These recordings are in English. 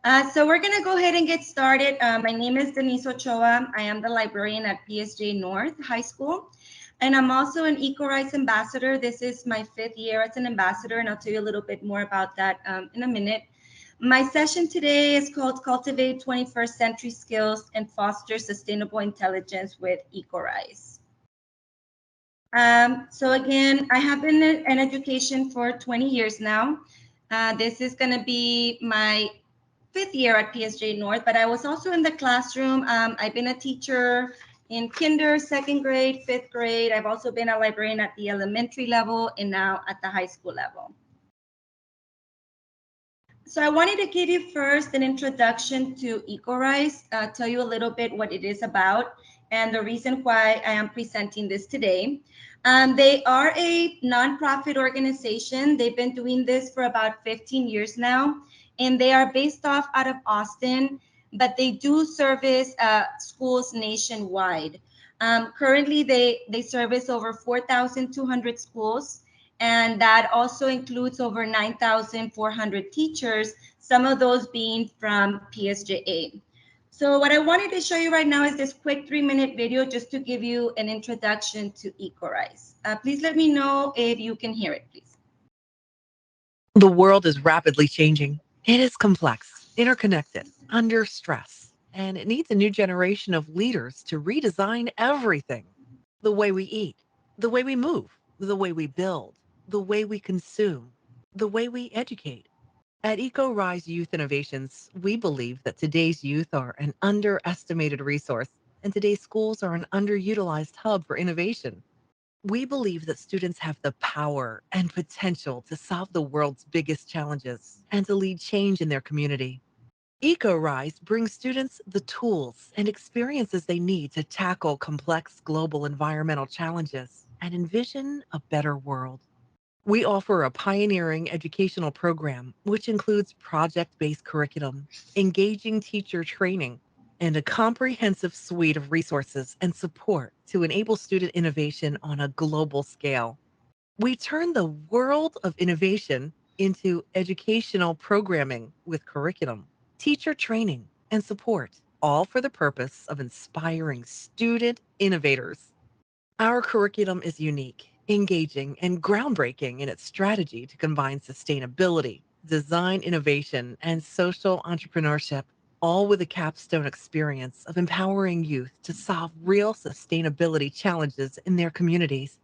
So we're going to go ahead and get started. My name is Denisse Ochoa. I am the librarian at PSJA North High School, and I'm also an EcoRise ambassador. This is my 5th year as an ambassador, and I'll tell you a little bit more about that in a minute. My session today is called Cultivate 21st Century Skills and Foster Sustainable Intelligence with EcoRise. So again, I have been in education for 20 years now. This is going to be my 5th year at PSJ North, but I was also in the classroom. I've been a teacher in kinder, 2nd grade, 5th grade. I've also been a librarian at the elementary level and now at the high school level. So I wanted to give you first an introduction to EcoRise, tell you a little bit what it is about and the reason why I am presenting this today. They are a nonprofit organization. They've been doing this for about 15 years now, and they are based off out of Austin, but they do service schools nationwide. Currently, they service over 4,200 schools, and that also includes over 9,400 teachers, some of those being from PSJA. So what I wanted to show you right now is this quick 3-minute video just to give you an introduction to EcoRise. Please let me know if you can hear it, please. The world is rapidly changing. It is complex, interconnected, under stress, and it needs a new generation of leaders to redesign everything. The way we eat, the way we move, the way we build, the way we consume, the way we educate. At EcoRise Youth Innovations, we believe that today's youth are an underestimated resource, and today's schools are an underutilized hub for innovation. We believe that students have the power and potential to solve the world's biggest challenges and to lead change in their community. EcoRise brings students the tools and experiences they need to tackle complex global environmental challenges and envision a better world. We offer a pioneering educational program which includes project-based curriculum, engaging teacher training, and a comprehensive suite of resources and support to enable student innovation on a global scale. We turn the world of innovation into educational programming with curriculum, teacher training, and support, all for the purpose of inspiring student innovators. Our curriculum is unique, engaging, and groundbreaking in its strategy to combine sustainability, design innovation, and social entrepreneurship, all with a capstone experience of empowering youth to solve real sustainability challenges in their communities.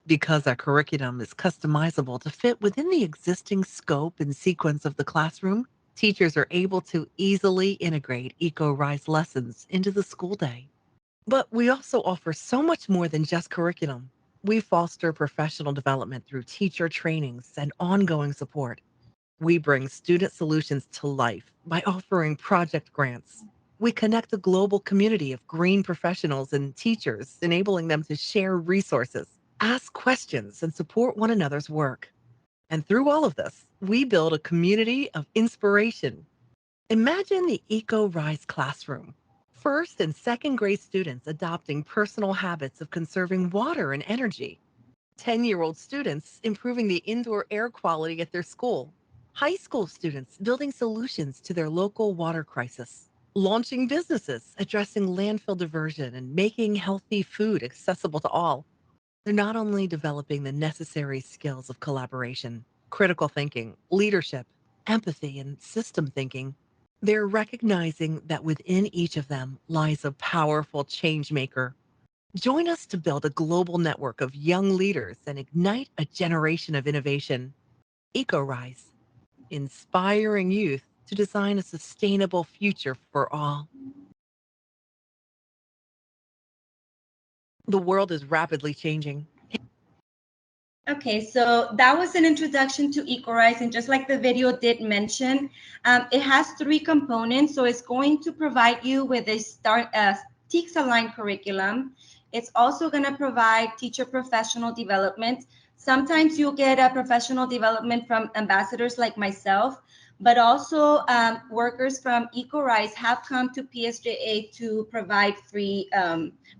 Because our curriculum is customizable to fit within the existing scope and sequence of the classroom, teachers are able to easily integrate EcoRise lessons into the school day. But we also offer so much more than just curriculum. We foster professional development through teacher trainings and ongoing support. We bring student solutions to life by offering project grants. We connect a global community of green professionals and teachers, enabling them to share resources, ask questions, and support one another's work. And through all of this, we build a community of inspiration. Imagine the EcoRise classroom. 1st and 2nd grade students adopting personal habits of conserving water and energy. 10-year-old students improving the indoor air quality at their school. High school students building solutions to their local water crisis. Launching businesses addressing landfill diversion and making healthy food accessible to all. They're not only developing the necessary skills of collaboration, critical thinking, leadership, empathy, and system thinking, they're recognizing that within each of them lies a powerful change maker. Join us to build a global network of young leaders and ignite a generation of innovation. EcoRise, inspiring youth to design a sustainable future for all. The world is rapidly changing. Okay, so that was an introduction to EcoRise, and just like the video did mention, it has 3 components. So it's going to provide you with a TEKS-aligned curriculum. It's also going to provide teacher professional development. Sometimes you'll get a professional development from ambassadors like myself, but also workers from EcoRise have come to PSJA to provide free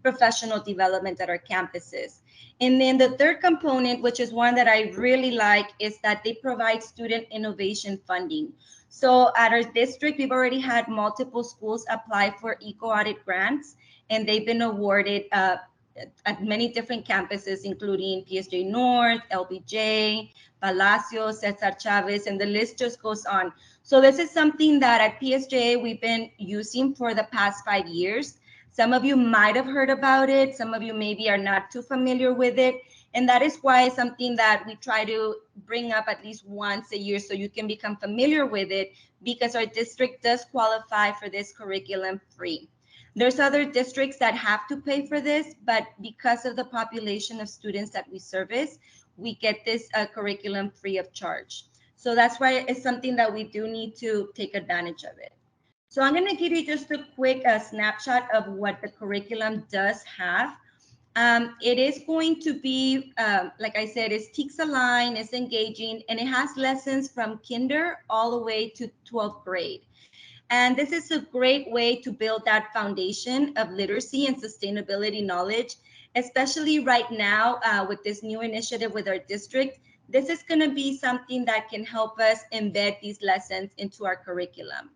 professional development at our campuses. And then the 3rd component, which is one that I really like, is that they provide student innovation funding. So at our district, we've already had multiple schools apply for eco-audit grants, and they've been awarded at many different campuses, including PSJ North, LBJ, Palacios, Cesar Chavez, and the list just goes on. So this is something that at PSJA we've been using for the past 5 years. Some of you might have heard about it. Some of you maybe are not too familiar with it. And that is why it's something that we try to bring up at least once a year so you can become familiar with it, because our district does qualify for this curriculum free. There's other districts that have to pay for this, but because of the population of students that we service, we get this curriculum free of charge. So that's why it's something that we do need to take advantage of it. So I'm going to give you just a quick snapshot of what the curriculum does have. It is going to be, like I said, it's TEKS aligned, it's engaging, and it has lessons from kinder all the way to 12th grade. And this is a great way to build that foundation of literacy and sustainability knowledge, especially right now with this new initiative with our district. This is going to be something that can help us embed these lessons into our curriculum.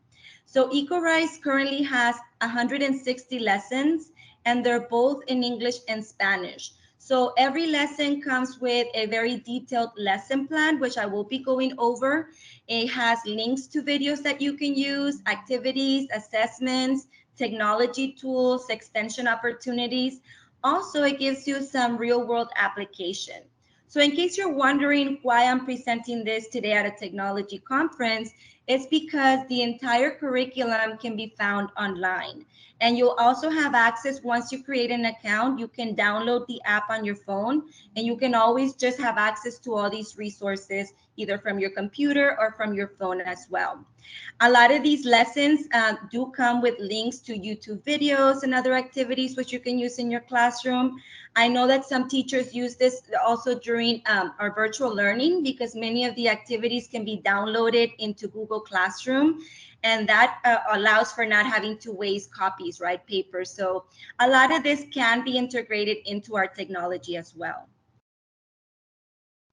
So EcoRise currently has 160 lessons, and they're both in English and Spanish. So every lesson comes with a very detailed lesson plan, which I will be going over. It has links to videos that you can use, activities, assessments, technology tools, extension opportunities. Also, it gives you some real world application. So in case you're wondering why I'm presenting this today at a technology conference, it's because the entire curriculum can be found online. And you'll also have access, once you create an account, you can download the app on your phone, and you can always just have access to all these resources, either from your computer or from your phone as well. A lot of these lessons do come with links to YouTube videos and other activities which you can use in your classroom. I know that some teachers use this also during our virtual learning, because many of the activities can be downloaded into Google Classroom, and that allows for not having to waste copies, right, paper. So a lot of this can be integrated into our technology as well.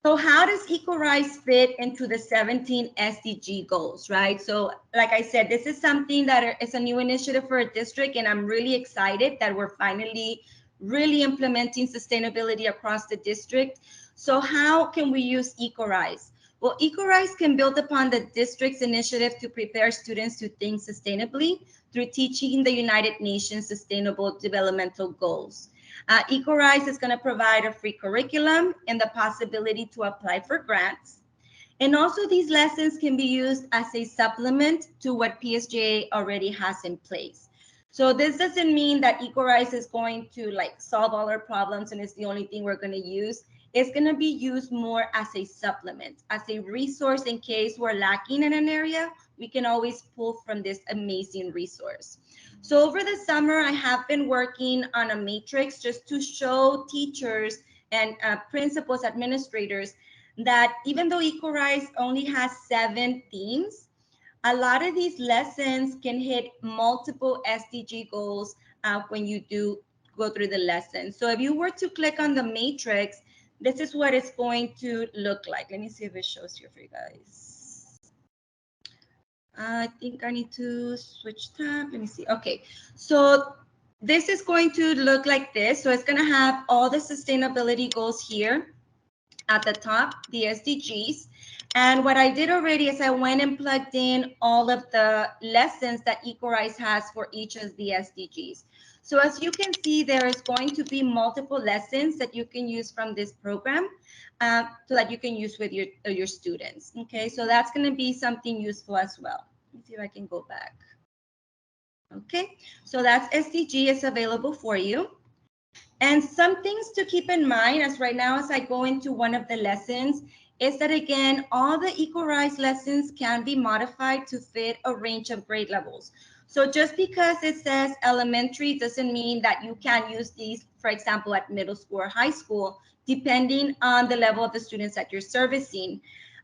So how does EcoRise fit into the 17 SDG goals, right? So like I said, this is something that is a new initiative for a district, and I'm really excited that we're finally really implementing sustainability across the district. So how can we use EcoRise? Well, EcoRise can build upon the district's initiative to prepare students to think sustainably through teaching the United Nations Sustainable Developmental Goals. EcoRise is going to provide a free curriculum and the possibility to apply for grants. And also these lessons can be used as a supplement to what PSJA already has in place. So this doesn't mean that EcoRise is going to like solve all our problems and it's the only thing we're going to use. It's going to be used more as a supplement, as a resource in case we're lacking in an area. We can always pull from this amazing resource. So over the summer, I have been working on a matrix just to show teachers and principals, administrators, that even though EcoRise only has 7 themes, a lot of these lessons can hit multiple SDG goals when you do go through the lesson. So if you were to click on the matrix, this is what it's going to look like. Let me see if it shows here for you guys. I think I need to switch tab. Let me see. Okay, so this is going to look like this. So it's going to have all the sustainability goals here at the top, the SDGs. And what I did already is I went and plugged in all of the lessons that EcoRise has for each of the SDGs. So as you can see, there is going to be multiple lessons that you can use from this program so that you can use with your students. Okay, so that's going to be something useful as well. Let me see if I can go back. Okay, so that's SDG is available for you. And some things to keep in mind as right now as I go into one of the lessons is that, again, all the EcoRise lessons can be modified to fit a range of grade levels. So just because it says elementary doesn't mean that you can't use these, for example, at middle school or high school, depending on the level of the students that you're servicing.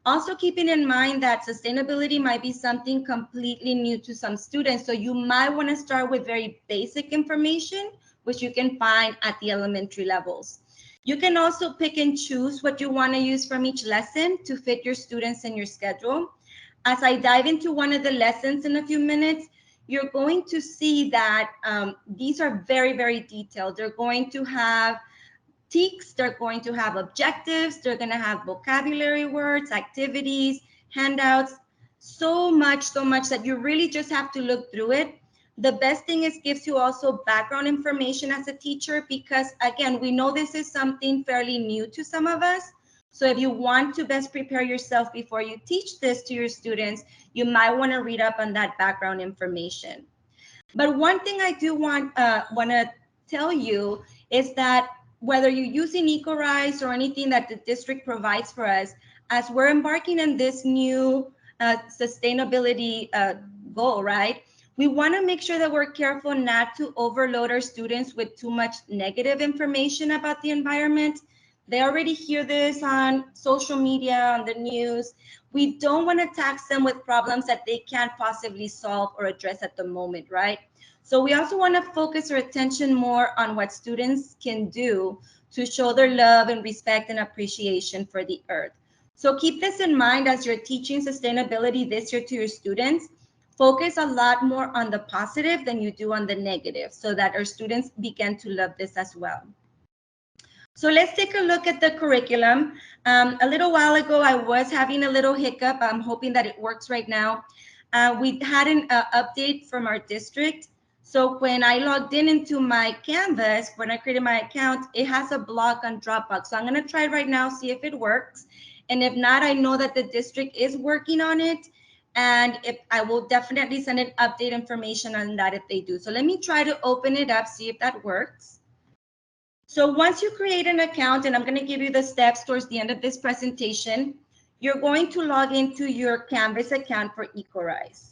Also keeping in mind that sustainability might be something completely new to some students. So you might want to start with very basic information, which you can find at the elementary levels. You can also pick and choose what you want to use from each lesson to fit your students and your schedule. As I dive into one of the lessons in a few minutes, you're going to see that these are very, very detailed. They're going to have TEKs, they're going to have objectives, they're going to have vocabulary words, activities, handouts, so much that you really just have to look through it. The best thing is gives you also background information as a teacher, because again, we know this is something fairly new to some of us. So if you want to best prepare yourself before you teach this to your students, you might want to read up on that background information. But one thing I do want to tell you is that whether you're using EcoRise or anything that the district provides for us, as we're embarking on this new sustainability goal, right? We want to make sure that we're careful not to overload our students with too much negative information about the environment. They already hear this on social media, on the news. We don't want to tax them with problems that they can't possibly solve or address at the moment, right? So we also want to focus our attention more on what students can do to show their love and respect and appreciation for the earth. So keep this in mind as you're teaching sustainability this year to your students. Focus a lot more on the positive than you do on the negative, so that our students begin to love this as well. So let's take a look at the curriculum. A little while ago, I was having a little hiccup. I'm hoping that it works right now. We had an update from our district. So when I logged in into my Canvas, when I created my account, it has a block on Dropbox. So I'm going to try right now, see if it works. And if not, I know that the district is working on it. And if I will definitely send an update information on that if they do. So let me try to open it up, see if that works. So once you create an account, and I'm going to give you the steps towards the end of this presentation, you're going to log into your Canvas account for EcoRise.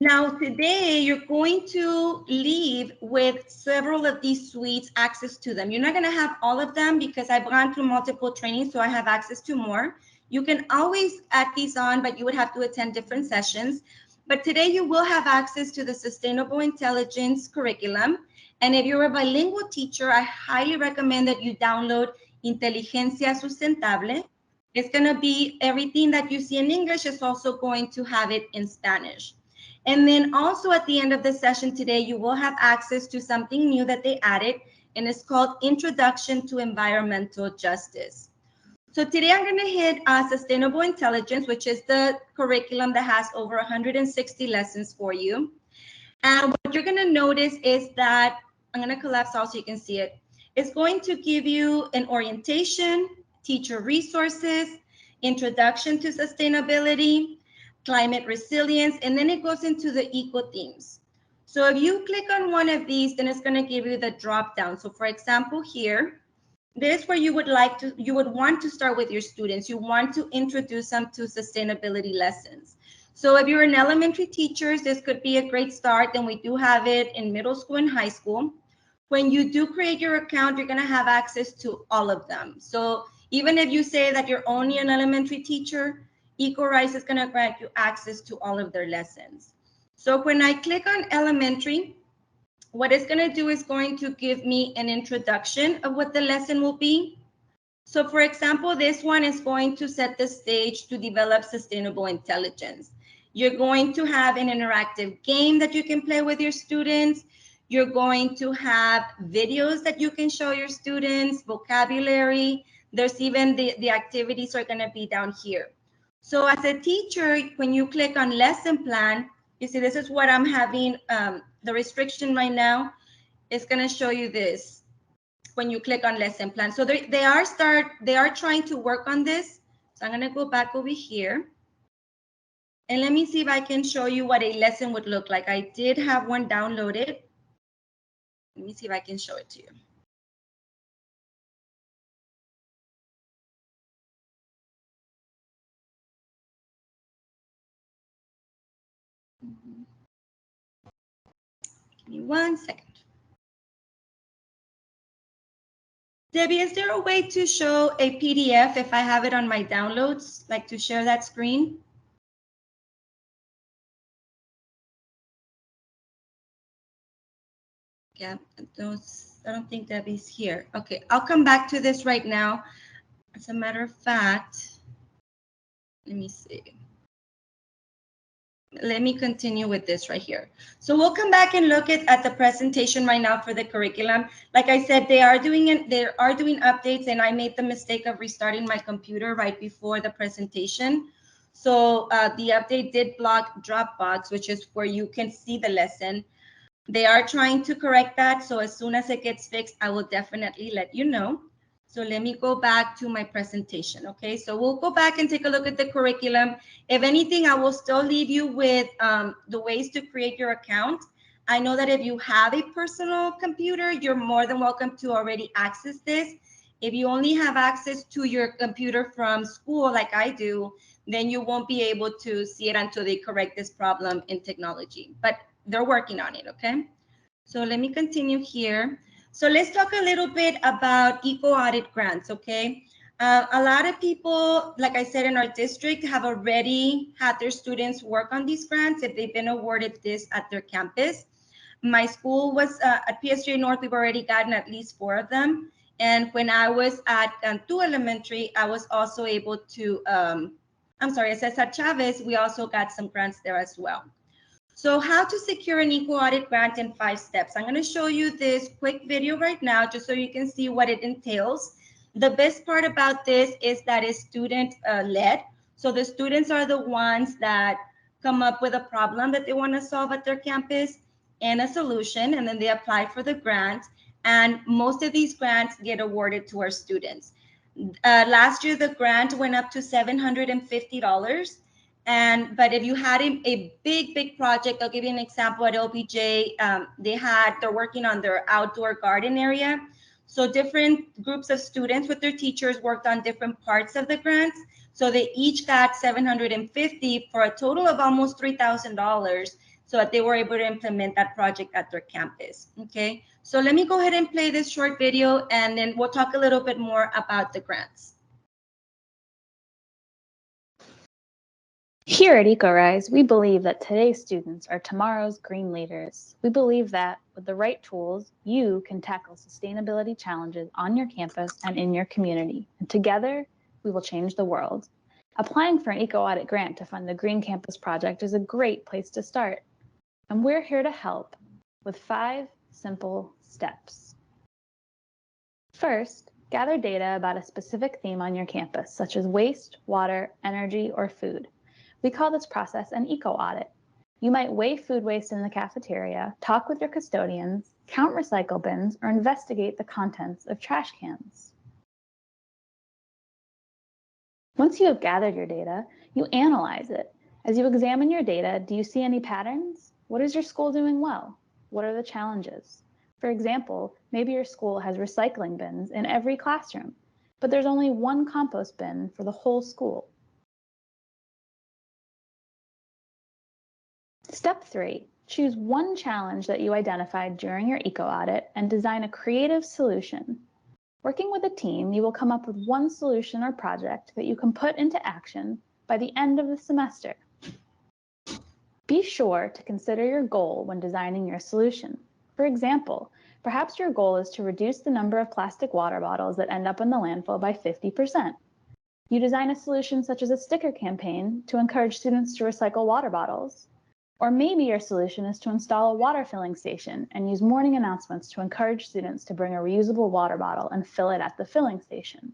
Now, today, you're going to leave with several of these suites, access to them. You're not going to have all of them because I've gone through multiple trainings, so I have access to more. You can always add these on, but you would have to attend different sessions. But today, you will have access to the Sustainable Intelligence curriculum. And if you're a bilingual teacher, I highly recommend that you download Inteligencia Sustentable. It's going to be everything that you see in English is also going to have it in Spanish. And then also at the end of the session today, you will have access to something new that they added, and it's called Introduction to Environmental Justice. So today I'm going to hit Sustainable Intelligence, which is the curriculum that has over 160 lessons for you. And what you're going to notice is that, I'm going to collapse all so you can see it. It's going to give you an orientation, teacher resources, introduction to sustainability, climate resilience, and then it goes into the eco themes. So if you click on one of these, then it's going to give you the drop down. So for example, here, this is where you would want to start with your students. You want to introduce them to sustainability lessons. So if you're an elementary teacher, this could be a great start. And we do have it in middle school and high school. When you do create your account, you're going to have access to all of them. So even if you say that you're only an elementary teacher, EcoRise is going to grant you access to all of their lessons. So when I click on elementary, what it's going to do is going to give me an introduction of what the lesson will be. So for example, this one is going to set the stage to develop sustainable intelligence. You're going to have an interactive game that you can play with your students. You're going to have videos that you can show your students, vocabulary. There's even the activities are going to be down here. So as a teacher, when you click on lesson plan, you see this is what I'm having, the restriction right now is going to show you this when you click on lesson plan. So they are trying to work on this. So I'm going to go back over here. And let me see if I can show you what a lesson would look like. I did have one downloaded. Let me see if I can show it to you. Give me 1 second. Debbie, is there a way to show a PDF if I have it on my downloads, like to share that screen? Yeah, I don't think Debbie's here. Okay, I'll come back to this right now. As a matter of fact, let me see. Let me continue with this right here. So we'll come back and look at the presentation right now for the curriculum. Like I said, they are doing updates, and I made the mistake of restarting my computer right before the presentation. So the update did block Dropbox, which is where you can see the lesson. They are trying to correct that. So as soon as it gets fixed, I will definitely let you know. So let me go back to my presentation. Okay, so we'll go back and take a look at the curriculum. If anything, I will still leave you with the ways to create your account. I know that if you have a personal computer, you're more than welcome to already access this. If you only have access to your computer from school, like I do, then you won't be able to see it until they correct this problem in technology. But they're working on it, okay? So let me continue here. So let's talk a little bit about eco-audit grants, okay? A lot of people, like I said, in our district have already had their students work on these grants if they've been awarded this at their campus. My school was at PSJA North, we've already gotten at least 4 of them. And when I was at Cantu Elementary, I was also able to, I'm sorry, at Cesar Chavez, we also got some grants there as well. So how to secure an eco-audit grant in 5 steps. I'm going to show you this quick video right now just so you can see what it entails. The best part about this is that it's student-led. So the students are the ones that come up with a problem that they want to solve at their campus and a solution, and then they apply for the grant. And most of these grants get awarded to our students. Last year, the grant went up to $750. But if you had a big project, I'll give you an example at LBJ. They're working on their outdoor garden area. So different groups of students with their teachers worked on different parts of the grants. So they each got $750 for a total of almost $3,000, so that they were able to implement that project at their campus. Okay, so let me go ahead and play this short video, and then we'll talk a little bit more about the grants. Here at EcoRise, we believe that today's students are tomorrow's green leaders. We believe that with the right tools, you can tackle sustainability challenges on your campus and in your community. And together, we will change the world. Applying for an eco-audit grant to fund the Green Campus project is a great place to start. And we're here to help with 5 simple steps. First, gather data about a specific theme on your campus, such as waste, water, energy, or food. We call this process an eco-audit. You might weigh food waste in the cafeteria, talk with your custodians, count recycle bins, or investigate the contents of trash cans. Once you have gathered your data, you analyze it. As you examine your data, do you see any patterns? What is your school doing well? What are the challenges? For example, maybe your school has recycling bins in every classroom, but there's only one compost bin for the whole school. Step 3, choose one challenge that you identified during your eco-audit and design a creative solution. Working with a team, you will come up with one solution or project that you can put into action by the end of the semester. Be sure to consider your goal when designing your solution. For example, perhaps your goal is to reduce the number of plastic water bottles that end up in the landfill by 50%. You design a solution such as a sticker campaign to encourage students to recycle water bottles. Or maybe your solution is to install a water filling station and use morning announcements to encourage students to bring a reusable water bottle and fill it at the filling station.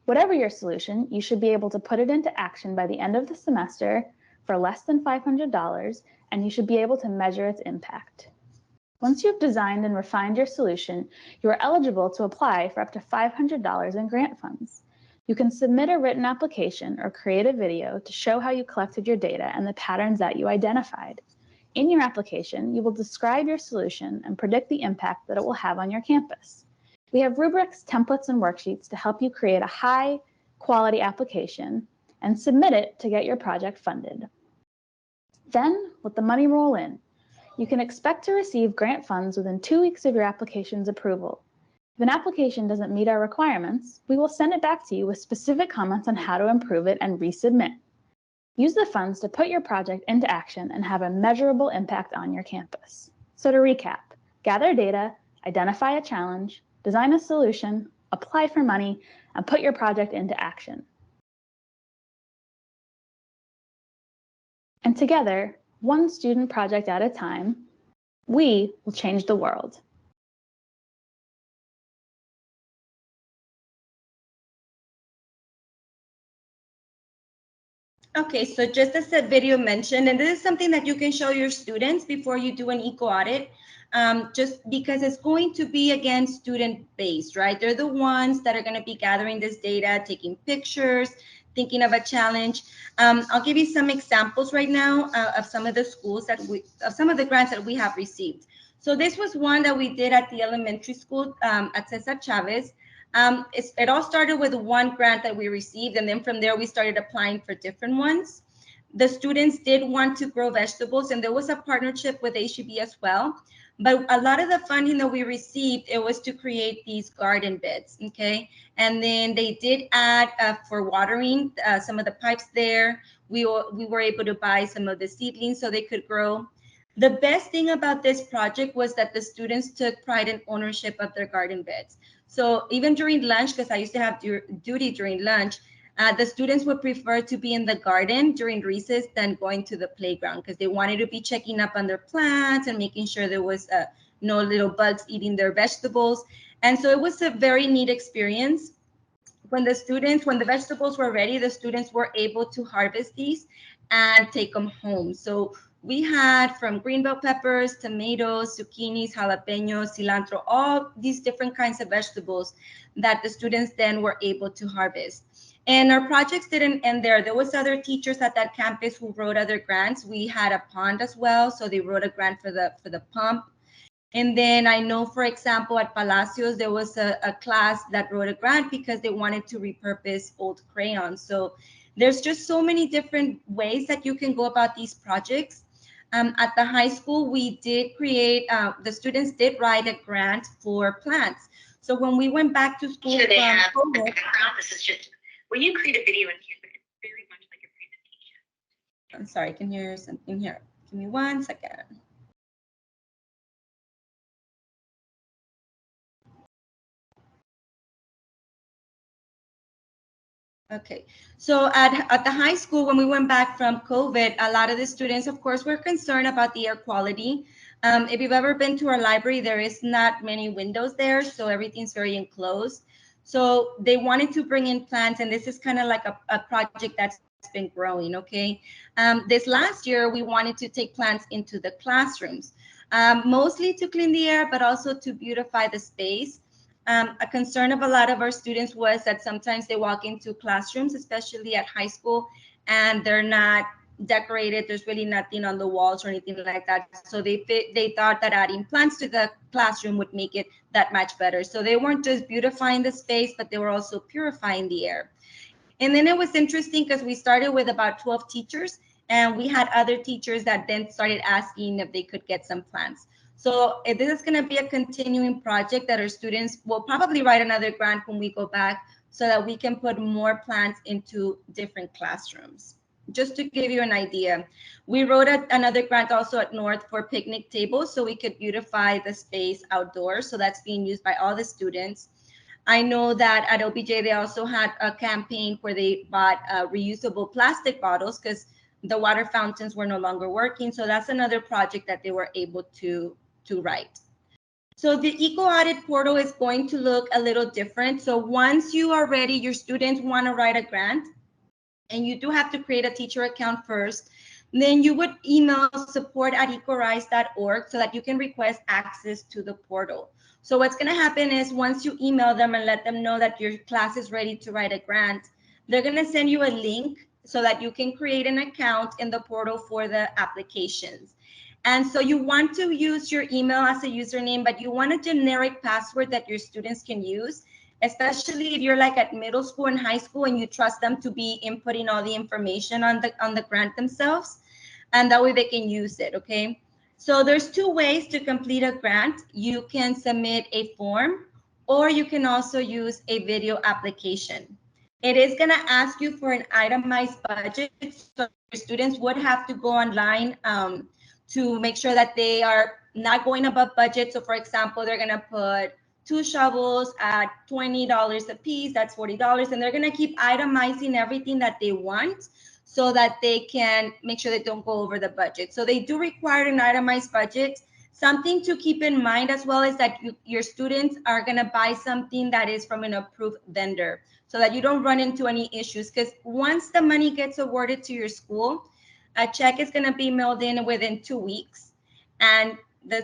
Whatever your solution, you should be able to put it into action by the end of the semester for less than $500, and you should be able to measure its impact. Once you've designed and refined your solution, you are eligible to apply for up to $500 in grant funds. You can submit a written application or create a video to show how you collected your data and the patterns that you identified. In your application, you will describe your solution and predict the impact that it will have on your campus. We have rubrics, templates, and worksheets to help you create a high-quality application and submit it to get your project funded. Then, let the money roll in. You can expect to receive grant funds within 2 weeks of your application's approval. If an application doesn't meet our requirements, we will send it back to you with specific comments on how to improve it and resubmit. Use the funds to put your project into action and have a measurable impact on your campus. So to recap, gather data, identify a challenge, design a solution, apply for money, and put your project into action. And together, one student project at a time, we will change the world. Okay, so just as the video mentioned, and this is something that you can show your students before you do an eco audit, just because it's going to be, again, student-based, right? They're the ones that are going to be gathering this data, taking pictures, thinking of a challenge. I'll give you some examples right now of some of the schools of some of the grants that we have received. So this was one that we did at the elementary school at Cesar Chavez. It all started with one grant that we received, and then from there we started applying for different ones. The students did want to grow vegetables, and there was a partnership with HEB as well. But a lot of the funding that we received, it was to create these garden beds, okay? And then they did add for watering some of the pipes there. We were able to buy some of the seedlings so they could grow. The best thing about this project was that the students took pride in ownership of their garden beds. So even during lunch, because I used to have duty during lunch, the students would prefer to be in the garden during recess than going to the playground, because they wanted to be checking up on their plants and making sure there was no little bugs eating their vegetables. And so it was a very neat experience. When the vegetables were ready, the students were able to harvest these and take them home. So we had from green bell peppers, tomatoes, zucchinis, jalapenos, cilantro, all these different kinds of vegetables that the students then were able to harvest. And our projects didn't end there. There was other teachers at that campus who wrote other grants. We had a pond as well, so they wrote a grant for the pump. And then I know, for example, at Palacios, there was a class that wrote a grant because they wanted to repurpose old crayons. So there's just so many different ways that you can go about these projects. At the high school, we did create, the students did write a grant for plants. So when we went back to school Sure, they from have the COVID, background. This is just when you create a video in here, it's very much like a presentation. I'm sorry, I can hear something here. Give me 1 second. Okay, so at the high school, when we went back from COVID, a lot of the students, of course, were concerned about the air quality. If you've ever been to our library, there is not many windows there, so everything's very enclosed. So they wanted to bring in plants, and this is kind of like a project that's been growing, okay? This last year, we wanted to take plants into the classrooms, mostly to clean the air, but also to beautify the space. A concern of a lot of our students was that sometimes they walk into classrooms, especially at high school, and they're not decorated. There's really nothing on the walls or anything like that. So they thought that adding plants to the classroom would make it that much better. So they weren't just beautifying the space, but they were also purifying the air. And then it was interesting because we started with about 12 teachers, and we had other teachers that then started asking if they could get some plants. So this is going to be a continuing project that our students will probably write another grant when we go back so that we can put more plants into different classrooms. Just to give you an idea, we wrote another grant also at North for picnic tables so we could beautify the space outdoors. So that's being used by all the students. I know that at OBJ, they also had a campaign where they bought reusable plastic bottles because the water fountains were no longer working. So that's another project that they were able to write. So the Eco Audit portal is going to look a little different. So once you are ready, your students want to write a grant, and you do have to create a teacher account first. Then you would email support@ecorise.org so that you can request access to the portal. So what's going to happen is once you email them and let them know that your class is ready to write a grant, they're going to send you a link so that you can create an account in the portal for the applications. And so you want to use your email as a username, but you want a generic password that your students can use, especially if you're like at middle school and high school and you trust them to be inputting all the information on the grant themselves, and that way they can use it. Okay, so there's two ways to complete a grant. You can submit a form, or you can also use a video application. It is going to ask you for an itemized budget, so your students would have to go online to make sure that they are not going above budget. So for example, they're going to put 2 shovels at $20 a piece, that's $40, and they're going to keep itemizing everything that they want so that they can make sure they don't go over the budget. So they do require an itemized budget. Something to keep in mind as well is that your students are going to buy something that is from an approved vendor so that you don't run into any issues, because once the money gets awarded to your school, a check is going to be mailed in within 2 weeks. And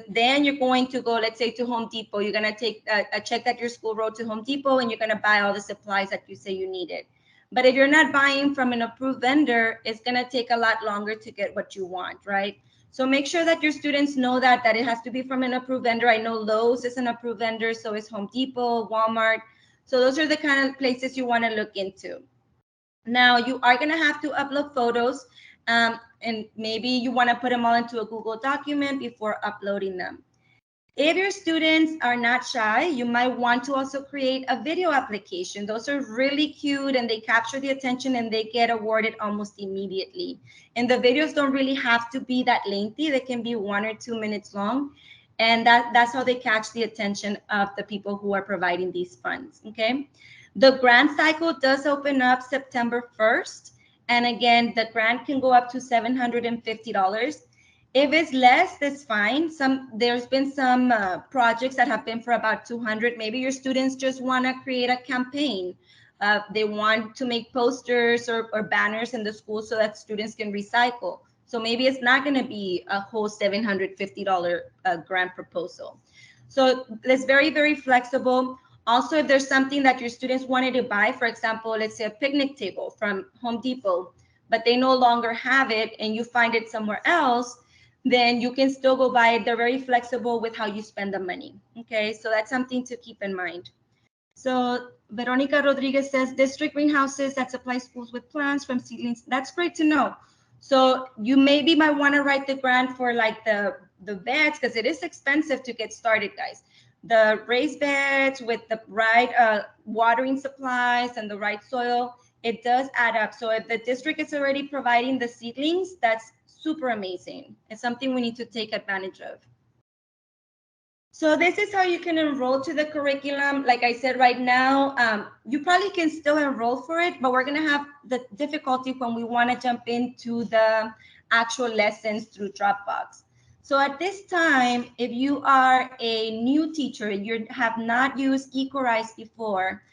then you're going to go, let's say, to Home Depot. You're going to take a check that your school wrote to Home Depot, and you're going to buy all the supplies that you say you needed. But if you're not buying from an approved vendor, it's going to take a lot longer to get what you want, right? So make sure that your students know that it has to be from an approved vendor. I know Lowe's is an approved vendor, so is Home Depot, Walmart. So those are the kind of places you want to look into. Now, you are going to have to upload photos, and maybe you want to put them all into a Google document before uploading them. If your students are not shy, you might want to also create a video application. Those are really cute and they capture the attention and they get awarded almost immediately. And the videos don't really have to be that lengthy. They can be 1 or 2 minutes long. And that's how they catch the attention of the people who are providing these funds, okay? The grant cycle does open up September 1st. And again, the grant can go up to $750. If it's less, that's fine. There's been some projects that have been for about 200. Maybe your students just want to create a campaign. They want to make posters or banners in the school so that students can recycle. So maybe it's not going to be a whole $750 grant proposal. So it's very, very flexible. Also, if there's something that your students wanted to buy, for example, let's say a picnic table from Home Depot, but they no longer have it and you find it somewhere else, then you can still go buy it. They're very flexible with how you spend the money. Okay, so that's something to keep in mind. So Veronica Rodriguez says district greenhouses that supply schools with plants from seedlings. That's great to know. So you maybe might want to write the grant for like the beds, because it is expensive to get started, guys. The raised beds with the right watering supplies and the right soil, it does add up. So if the district is already providing the seedlings, that's super amazing. It's something we need to take advantage of. So this is how you can enroll to the curriculum. Like I said, right now, you probably can still enroll for it, but we're going to have the difficulty when we want to jump into the actual lessons through Dropbox. So at this time, if you are a new teacher, you have not used EcoRise before,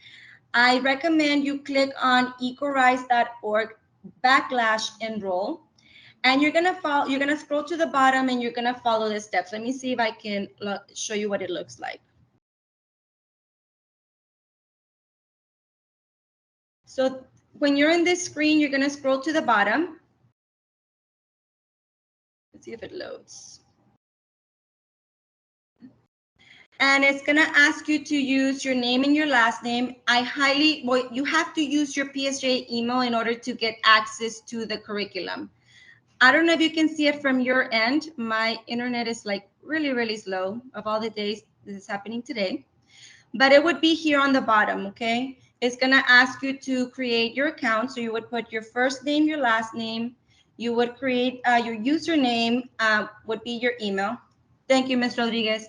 I recommend you click on ecorise.org/enroll. And you're gonna scroll to the bottom and you're gonna follow the steps. Let me see if I can show you what it looks like. So when you're in this screen, you're gonna scroll to the bottom. Let's see if it loads. And it's gonna ask you to use your name and your last name. You have to use your PSJA email in order to get access to the curriculum. I don't know if you can see it from your end. My internet is like really, really slow. Of all the days, this is happening today. But it would be here on the bottom, okay? It's gonna ask you to create your account. So you would put your first name, your last name. You would create your username, would be your email. Thank you, Ms. Rodriguez.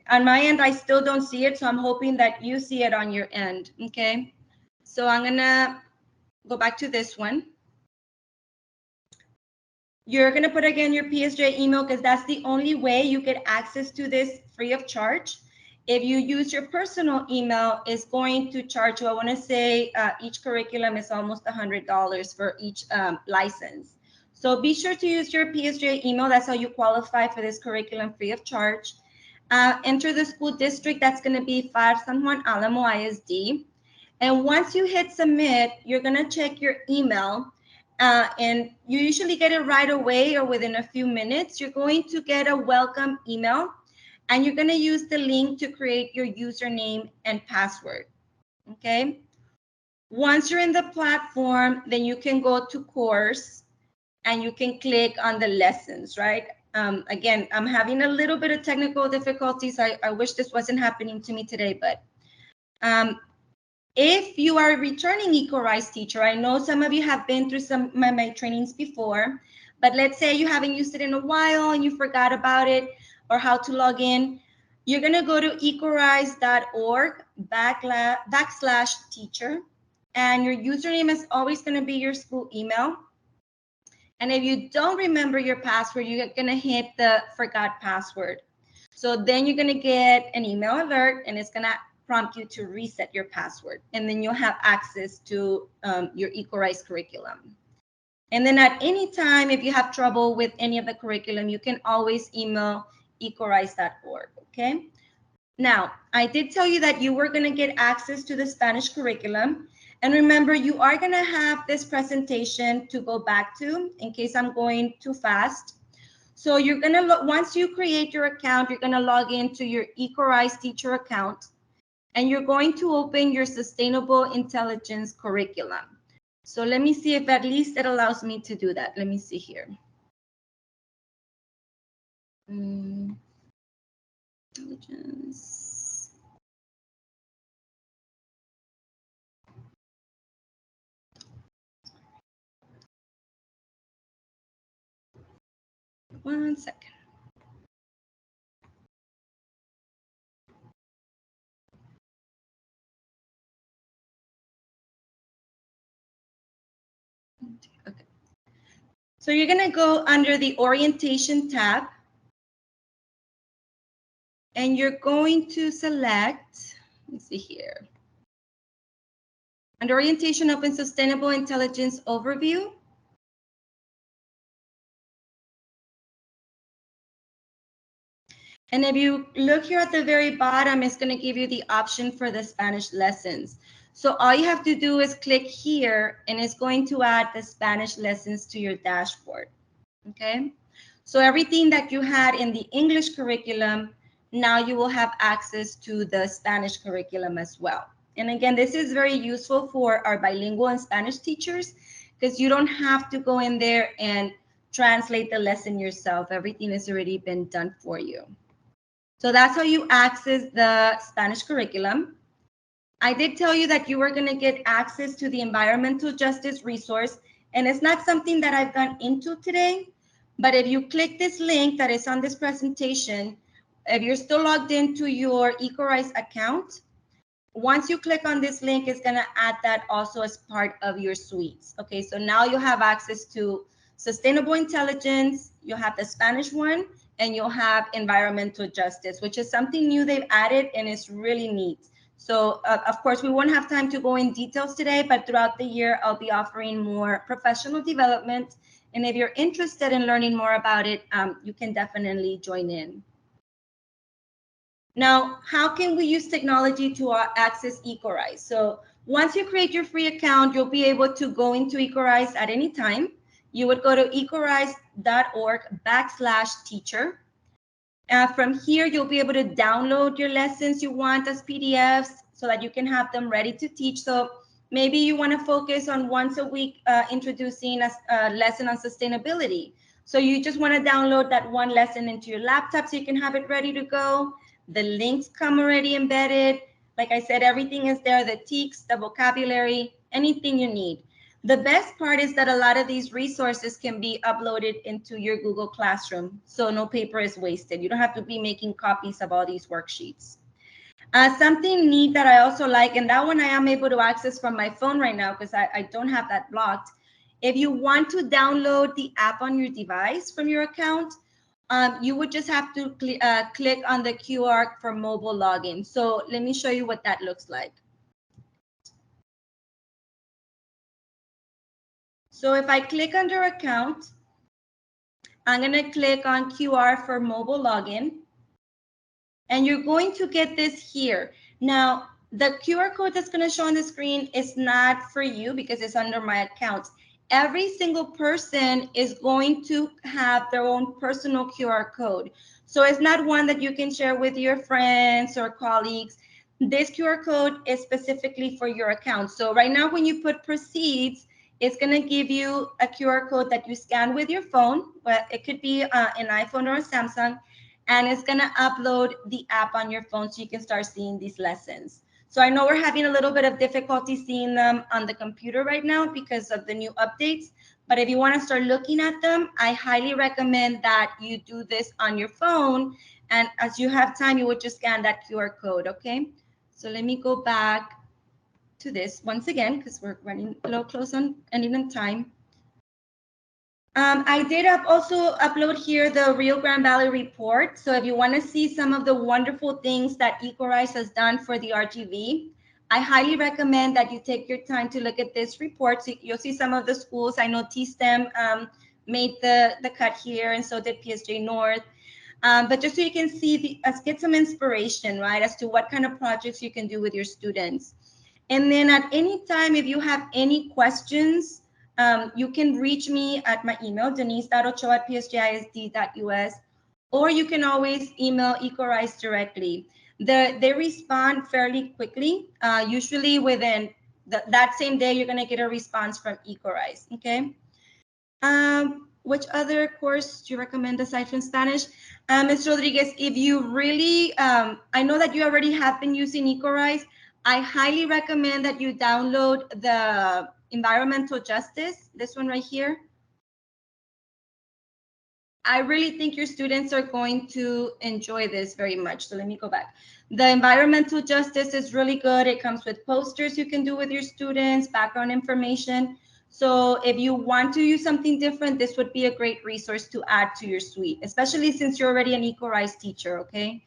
On my end, I still don't see it. So I'm hoping that you see it on your end, okay? So I'm gonna go back to this one. You're going to put again your PSJ email because that's the only way you get access to this free of charge. If you use your personal email, it's going to charge you. I want to say each curriculum is almost $100 for each license. So be sure to use your PSJ email. That's how you qualify for this curriculum free of charge. Enter the school district. That's going to be FAR San Juan Alamo ISD. And once you hit submit, you're going to check your email. And you usually get it right away or within a few minutes. You're going to get a welcome email and you're going to use the link to create your username and password. Okay. Once you're in the platform, then you can go to course and you can click on the lessons, right? Again, I'm having a little bit of technical difficulties. I wish this wasn't happening to me today, but if you are a returning EcoRise teacher, I know some of you have been through some of my trainings before, But let's say you haven't used it in a while and you forgot about it or how to log in. You're going to go to ecorise.org/teacher. And your username is always going to be your school email. And if you don't remember your password, you're going to hit the forgot password. So then you're going to get an email alert and it's going to prompt you to reset your password. And then you'll have access to your EcoRise curriculum. And then at any time, if you have trouble with any of the curriculum, you can always email ecorise.org, okay? Now, I did tell you that you were going to get access to the Spanish curriculum. And remember, you are going to have this presentation to go back to in case I'm going too fast. So you're going to, once you create your account, you're going to log into your EcoRise teacher account. And you're going to open your Sustainable Intelligence curriculum. So let me see if at least it allows me to do that. Let me see here. Intelligence. One second. Okay. So you're going to go under the orientation tab. And you're going to select, let me see here. Under orientation, open Sustainable Intelligence Overview. And if you look here at the very bottom, it's going to give you the option for the Spanish lessons. So all you have to do is click here, and it's going to add the Spanish lessons to your dashboard. Okay? So everything that you had in the English curriculum, now you will have access to the Spanish curriculum as well. And again, this is very useful for our bilingual and Spanish teachers because you don't have to go in there and translate the lesson yourself. Everything has already been done for you. So that's how you access the Spanish curriculum. I did tell you that you were going to get access to the environmental justice resource, and it's not something that I've gone into today, but if you click this link that is on this presentation, if you're still logged into your EcoRise account, once you click on this link, it's going to add that also as part of your suites. Okay, so now you have access to Sustainable Intelligence, you'll have the Spanish one, and you'll have environmental justice, which is something new they've added, and it's really neat. So of course, we won't have time to go in details today, but throughout the year, I'll be offering more professional development. And if you're interested in learning more about it, you can definitely join in. Now, how can we use technology to access EcoRise? So once you create your free account, you'll be able to go into EcoRise at any time. You would go to ecorise.org/teacher. From here, you'll be able to download your lessons you want as PDFs so that you can have them ready to teach. So maybe you want to focus on once a week introducing a lesson on sustainability. So you just want to download that one lesson into your laptop so you can have it ready to go. The links come already embedded. Like I said, everything is there, the tics, the vocabulary, anything you need. The best part is that a lot of these resources can be uploaded into your Google Classroom, so no paper is wasted. You don't have to be making copies of all these worksheets. Something neat that I also like, and that one I am able to access from my phone right now because I don't have that blocked. If you want to download the app on your device from your account, you would just have to click on the QR for mobile login. So let me show you what that looks like. So if I click under account, I'm going to click on QR for mobile login. And you're going to get this here. Now, the QR code that's going to show on the screen is not for you because it's under my account. Every single person is going to have their own personal QR code. So it's not one that you can share with your friends or colleagues. This QR code is specifically for your account. So right now, when you put proceeds, it's going to give you a QR code that you scan with your phone, but it could be an iPhone or a Samsung, and it's going to upload the app on your phone so you can start seeing these lessons. So I know we're having a little bit of difficulty seeing them on the computer right now because of the new updates. But if you want to start looking at them, I highly recommend that you do this on your phone. And as you have time, you would just scan that QR code, okay? So let me go back to this once again, because we're running a little close on ending in time. I did also upload here the Rio Grande Valley report. So if you want to see some of the wonderful things that EcoRise has done for the RGV, I highly recommend that you take your time to look at this report. So you'll see some of the schools. I know T-STEM made the cut here, and so did PSJ North. But just so you can see, get some inspiration, right, as to what kind of projects you can do with your students. And then at any time, if you have any questions, you can reach me at my email, denisse.ochoa@psjisd.us, or you can always email EcoRise directly. They respond fairly quickly. Usually within that same day, you're going to get a response from EcoRise, okay? Which other course do you recommend aside from Spanish? Ms. Rodriguez, if you really, I know that you already have been using EcoRise. I highly recommend that you download the environmental justice, this one right here. I really think your students are going to enjoy this very much. So let me go back. The environmental justice is really good. It comes with posters you can do with your students, background information. So if you want to use something different, this would be a great resource to add to your suite, especially since you're already an EcoRise teacher, okay?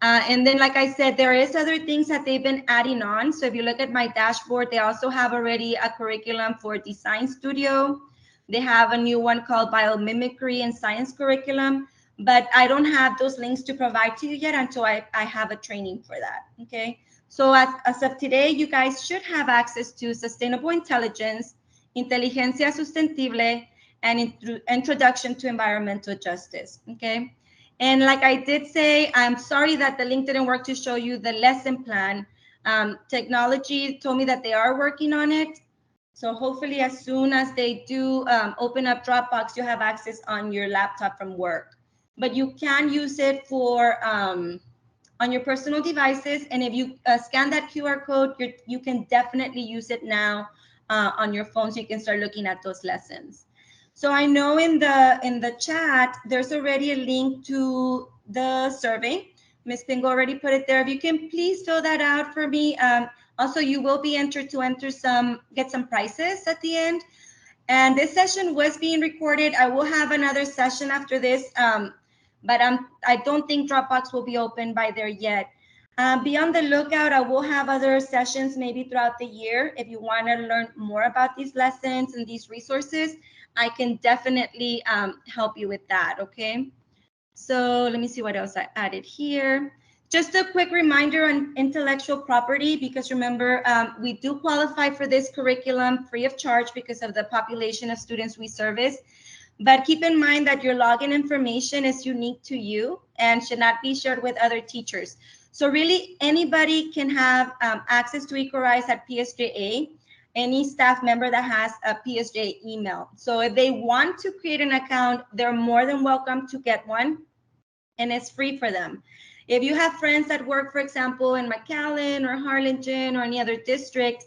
And then, like I said, there is other things that they've been adding on. So if you look at my dashboard, they also have already a curriculum for Design Studio. They have a new one called Biomimicry and Science Curriculum, but I don't have those links to provide to you yet until I have a training for that, okay? So as of today, you guys should have access to Sustainable Intelligence, Inteligencia Sustentable, and Introduction to Environmental Justice, okay? And like I did say, I'm sorry that the link didn't work to show you the lesson plan. Technology told me that they are working on it. So hopefully as soon as they do open up Dropbox, you have access on your laptop from work. But you can use it for on your personal devices. And if you scan that QR code, you can definitely use it now on your phone so you can start looking at those lessons. So I know in the chat, there's already a link to the survey. Ms. Pingo already put it there. If you can please fill that out for me. Also, you will be entered to get some prizes at the end. And this session was being recorded. I will have another session after this, but I don't think Dropbox will be open by there yet. Be on the lookout. I will have other sessions maybe throughout the year. If you want to learn more about these lessons and these resources, I can definitely help you with that, okay? So let me see what else I added here. Just a quick reminder on intellectual property, because remember, we do qualify for this curriculum free of charge because of the population of students we service. But keep in mind that your login information is unique to you and should not be shared with other teachers. So really, anybody can have access to EcoRise at PSJA, any staff member that has a PSJA email. So if they want to create an account, they're more than welcome to get one, and it's free for them. If you have friends that work, for example, in McAllen or Harlingen or any other district,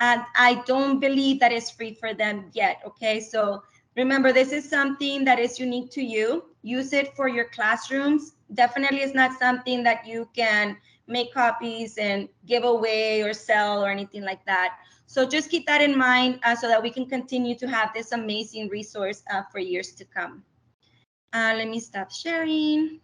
I don't believe that it's free for them yet, okay? So remember, this is something that is unique to you. Use it for your classrooms. Definitely is not something that you can make copies and give away or sell or anything like that. So just keep that in mind so that we can continue to have this amazing resource for years to come. Let me stop sharing.